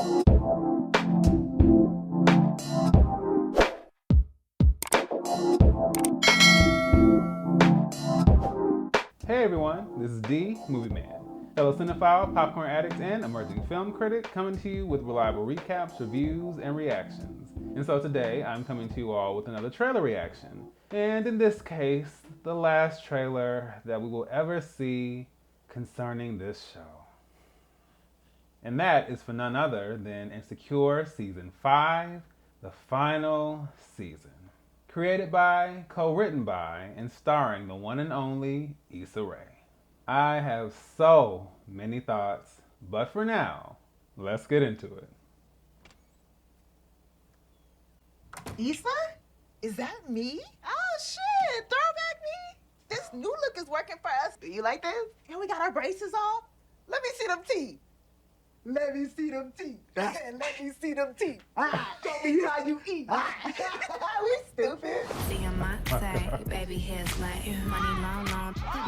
Hey everyone, this is D, Movieman, fellow cinephile, popcorn addict, and emerging film critic, coming to you with reliable recaps, reviews, and reactions. And so today, I'm coming to you all with another trailer reaction. And in this case, the last trailer that we will ever see concerning this show. And that is for none other than Insecure Season 5, the final season. Created by, co-written by, and starring the one and only Issa Rae. I have so many thoughts, but for now, let's get into it. Issa? Is that me? Oh shit, throwback me? This new look is working for us. Do you like this? And we got our braces off. Let me see them teeth. Let me see them teeth. Let me see them teeth. Show me how you eat. We stupid. See on my side, baby hair's like money long,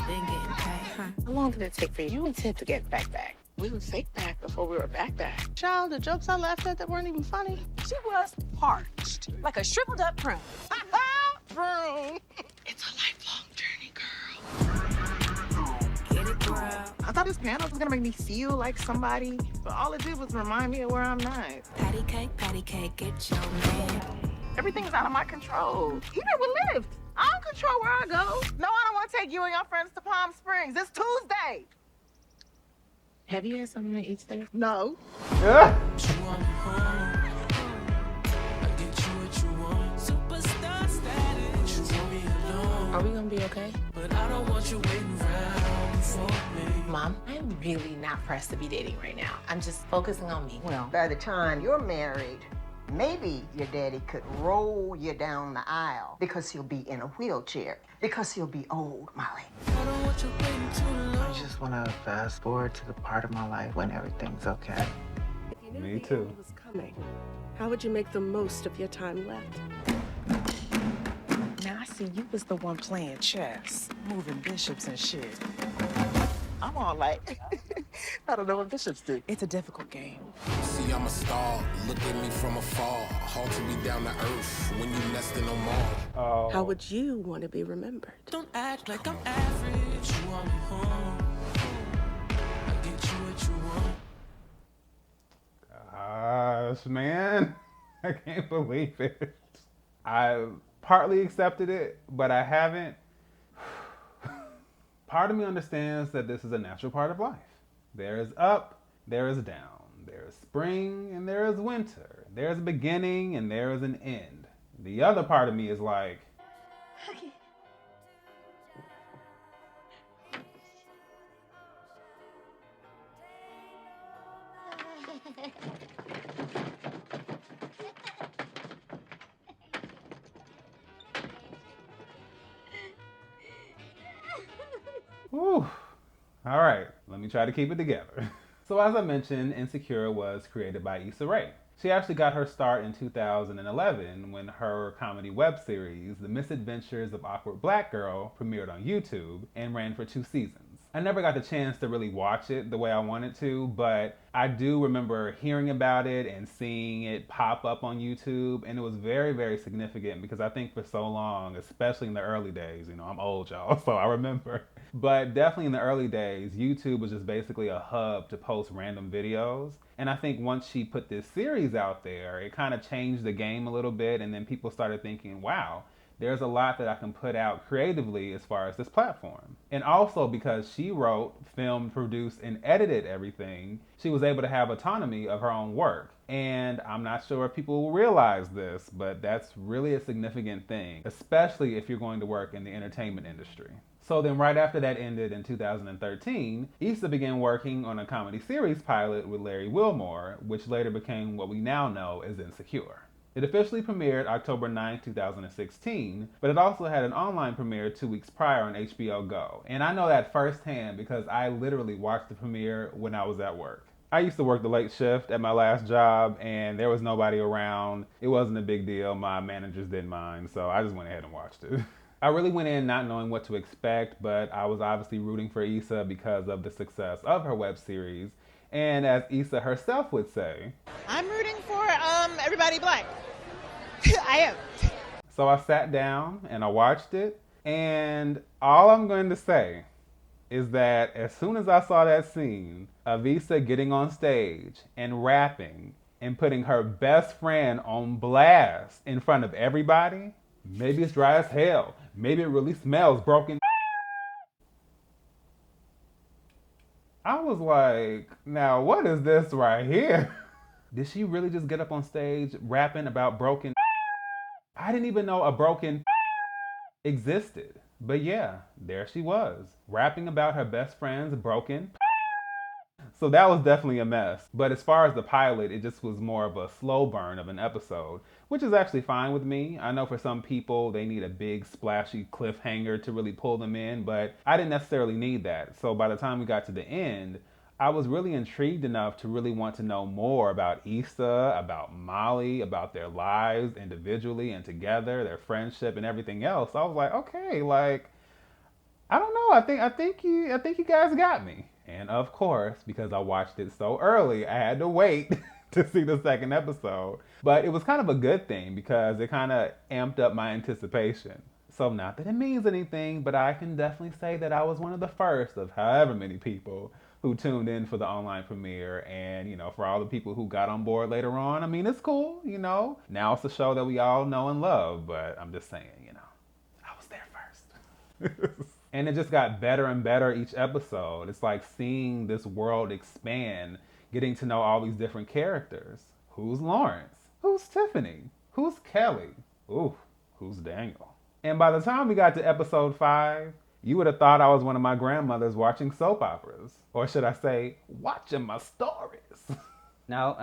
been getting paid, huh? How long did it take for you and Ted to get back? We were fake back before we were back. Child, the jokes I laughed at that weren't even funny. She was parched, like a shriveled up prune. Prune. It's a lifelong journey, girl. Get it, girl. I thought this panel was gonna make me feel like somebody, but all it did was remind me of where I'm not. Patty cake, get your man. Everything's out of my control. Even with Lyft, I don't control where I go. No, I don't want to take you and your friends to Palm Springs. It's Tuesday. Have you had something to eat today? No. Superstar status. Are we gonna be okay? But I don't want you waiting around for me. Mom, I'm really not pressed to be dating right now. I'm just focusing on me. Well, by the time you're married, maybe your daddy could roll you down the aisle because he'll be in a wheelchair, because he'll be old, Molly. I don't want you waiting too long. I just want to fast forward to the part of my life when everything's okay. If you knew Me the too. end was coming, how would you make the most of your time left? Now I see you was the one playing chess, moving bishops and shit. I'm all like, I don't know what bishops do. It's a difficult game. See, I'm a star. Look at me from afar. Haunting me down to earth when you nesting on Mars. Oh. How would you want to be remembered? Don't act like I'm average. You want me home. I get you what you want. Gosh, man. I can't believe it. I partly accepted it, but I haven't. Part of me understands that this is a natural part of life. There is up, there is down. There is spring and there is winter. There is a beginning and there is an end. The other part of me is like, whew. All right, let me try to keep it together. So as I mentioned, Insecure was created by Issa Rae. She actually got her start in 2011 when her comedy web series, The Misadventures of Awkward Black Girl, premiered on YouTube and ran for 2 seasons. I never got the chance to really watch it the way I wanted to, but I do remember hearing about it and seeing it pop up on YouTube, and it was very, very significant because I think for so long, especially in the early days, I'm old, y'all, so I remember. But definitely in the early days, YouTube was just basically a hub to post random videos. And I think once she put this series out there, it kind of changed the game a little bit, and then people started thinking, wow, there's a lot that I can put out creatively as far as this platform. And also because she wrote, filmed, produced, and edited everything, she was able to have autonomy of her own work. And I'm not sure if people will realize this, but that's really a significant thing, especially if you're going to work in the entertainment industry. So then right after that ended in 2013, Issa began working on a comedy series pilot with Larry Wilmore, which later became what we now know as Insecure. It officially premiered October 9, 2016, but it also had an online premiere 2 weeks prior on HBO Go. And I know that firsthand because I literally watched the premiere when I was at work. I used to work the late shift at my last job and there was nobody around. It wasn't a big deal. My managers didn't mind, so I just went ahead and watched it. I really went in not knowing what to expect, but I was obviously rooting for Issa because of the success of her web series. And as Issa herself would say, I'm rooting for everybody black. I am. So I sat down and I watched it, and all I'm going to say is that as soon as I saw that scene of Issa getting on stage and rapping and putting her best friend on blast in front of everybody, maybe it's dry as hell, maybe it really smells broken. I was like, now what is this right here? Did she really just get up on stage rapping about broken? I didn't even know a broken existed. But yeah, there she was, rapping about her best friend's broken. So that was definitely a mess. But as far as the pilot, it just was more of a slow burn of an episode, which is actually fine with me. I know for some people, they need a big splashy cliffhanger to really pull them in, but I didn't necessarily need that. So by the time we got to the end, I was really intrigued enough to really want to know more about Issa, about Molly, about their lives individually and together, their friendship and everything else. I was like, okay, like, I don't know. I think you guys got me. And of course, because I watched it so early, I had to wait to see the second episode. But it was kind of a good thing because it kind of amped up my anticipation. So not that it means anything, but I can definitely say that I was one of the first of however many people who tuned in for the online premiere. And, you know, for all the people who got on board later on, I mean, it's cool, you know. Now it's a show that we all know and love, but I'm just saying, you know, I was there first. And it just got better and better each episode. It's like seeing this world expand, getting to know all these different characters. Who's Lawrence? Who's Tiffany? Who's Kelly? Ooh, who's Daniel? And by the time we got to episode 5, you would have thought I was one of my grandmothers watching soap operas. Or should I say, watching my stories. No,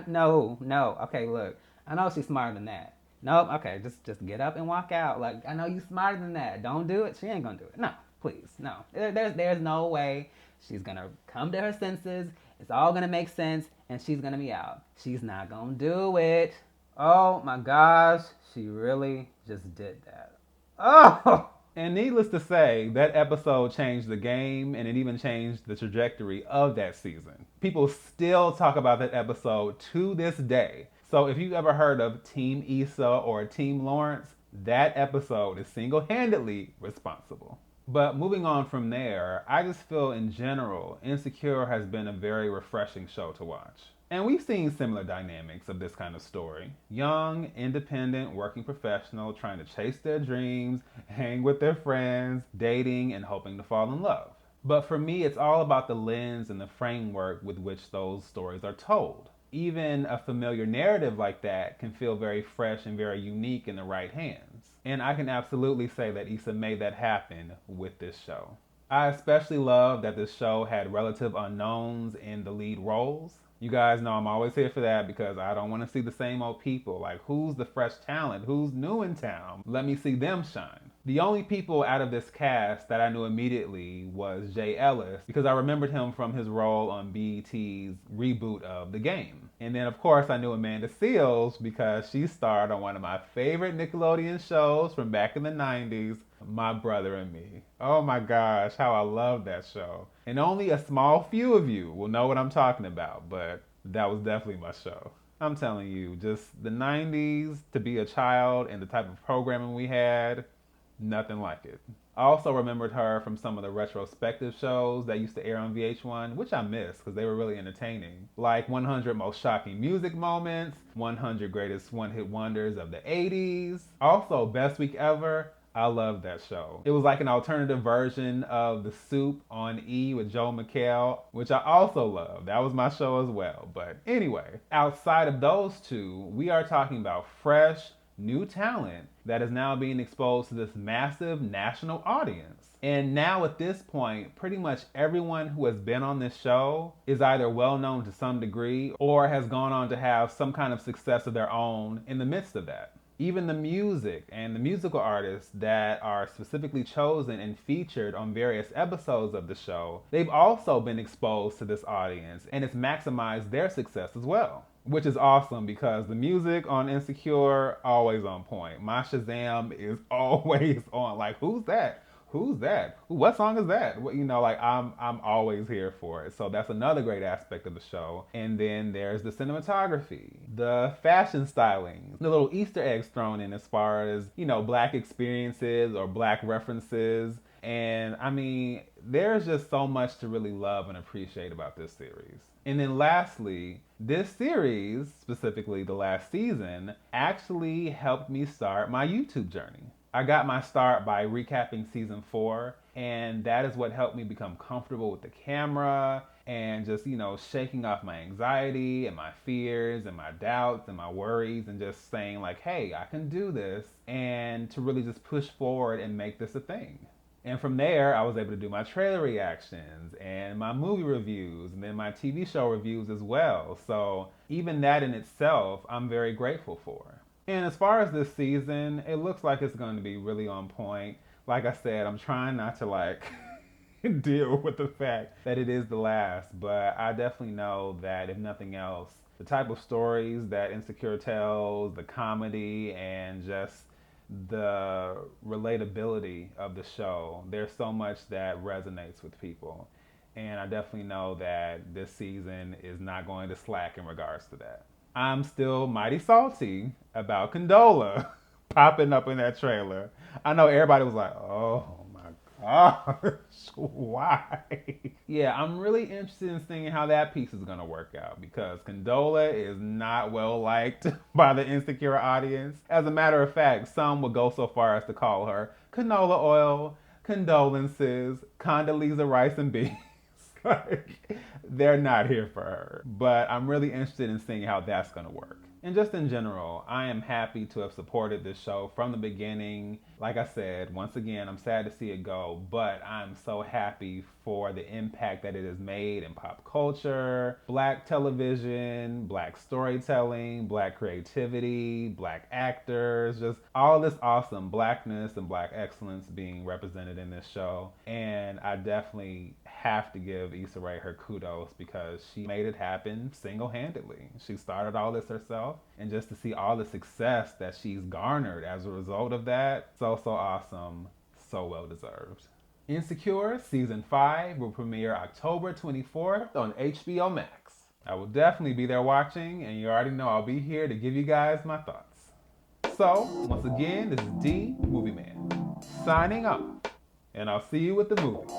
no. Okay, look, I know she's smarter than that. Nope, okay, just get up and walk out. Like, I know you smarter than that. Don't do it. She ain't gonna do it. No, please, no. There's no way she's gonna come to her senses. It's all gonna make sense, and she's gonna be out. She's not gonna do it. Oh my gosh, she really just did that. Oh! And needless to say, that episode changed the game, and it even changed the trajectory of that season. People still talk about that episode to this day. So if you've ever heard of Team Issa or Team Lawrence, that episode is single-handedly responsible. But moving on from there, I just feel in general, Insecure has been a very refreshing show to watch. And we've seen similar dynamics of this kind of story. Young, independent, working professional trying to chase their dreams, hang with their friends, dating, and hoping to fall in love. But for me, it's all about the lens and the framework with which those stories are told. Even a familiar narrative like that can feel very fresh and very unique in the right hands. And I can absolutely say that Issa made that happen with this show. I especially love that this show had relative unknowns in the lead roles. You guys know I'm always here for that because I don't want to see the same old people. Like, who's the fresh talent? Who's new in town? Let me see them shine. The only people out of this cast that I knew immediately was Jay Ellis because I remembered him from his role on BET's reboot of The Game. And then, of course, I knew Amanda Seales because she starred on one of my favorite Nickelodeon shows from back in the 90s, My Brother and Me. Oh my gosh, how I love that show. And only a small few of you will know what I'm talking about, but that was definitely my show. I'm telling you, just the 90s, to be a child and the type of programming we had, nothing like it. I also remembered her from some of the retrospective shows that used to air on VH1, which I missed because they were really entertaining. Like 100 Most Shocking Music Moments, 100 Greatest One-Hit Wonders of the 80s. Also, Best Week Ever. I love that show. It was like an alternative version of The Soup on E! With Joel McHale, which I also love. That was my show as well. But anyway, outside of those two, we are talking about fresh, new talent that is now being exposed to this massive national audience. And now at this point, pretty much everyone who has been on this show is either well known to some degree or has gone on to have some kind of success of their own in the midst of that. Even the music and the musical artists that are specifically chosen and featured on various episodes of the show, they've also been exposed to this audience and it's maximized their success as well. Which is awesome because the music on Insecure, always on point. My Shazam is always on. Like, who's that? who's that? What song is that? You know, like I'm always here for it. So that's another great aspect of the show. And then there's the cinematography, the fashion styling, the little Easter eggs thrown in as far as, you know, black experiences or black references. And I mean, there's just so much to really love and appreciate about this series. And then lastly, this series, specifically the last season, actually helped me start my YouTube journey. I got my start by recapping season 4, and that is what helped me become comfortable with the camera and just, you know, shaking off my anxiety and my fears and my doubts and my worries and just saying like, hey, I can do this, and to really just push forward and make this a thing. And from there, I was able to do my trailer reactions and my movie reviews and then my TV show reviews as well. So even that in itself, I'm very grateful for. And as far as this season, it looks like it's going to be really on point. Like I said, I'm trying not to like deal with the fact that it is the last, but I definitely know that if nothing else, the type of stories that Insecure tells, the comedy, and just the relatability of the show, there's so much that resonates with people. And I definitely know that this season is not going to slack in regards to that. I'm still mighty salty about Condola popping up in that trailer. I know everybody was like, oh my gosh, why? Yeah, I'm really interested in seeing how that piece is going to work out because Condola is not well liked by the Insecure audience. As a matter of fact, some would go so far as to call her canola oil, condolences, Condoleezza Rice and beans. Like, they're not here for her. But I'm really interested in seeing how that's going to work. And just in general, I am happy to have supported this show from the beginning. Like I said, once again, I'm sad to see it go, but I'm so happy for the impact that it has made in pop culture, black television, black storytelling, black creativity, black actors, just all this awesome blackness and black excellence being represented in this show. And I definitely have to give Issa Rae her kudos because she made it happen single-handedly. She started all this herself, and just to see all the success that she's garnered as a result of that, so awesome, so well deserved. Insecure Season 5 will premiere October 24th on HBO Max. I will definitely be there watching, and you already know I'll be here to give you guys my thoughts. So, once again, this is D, Movieman, signing off, and I'll see you with the movies.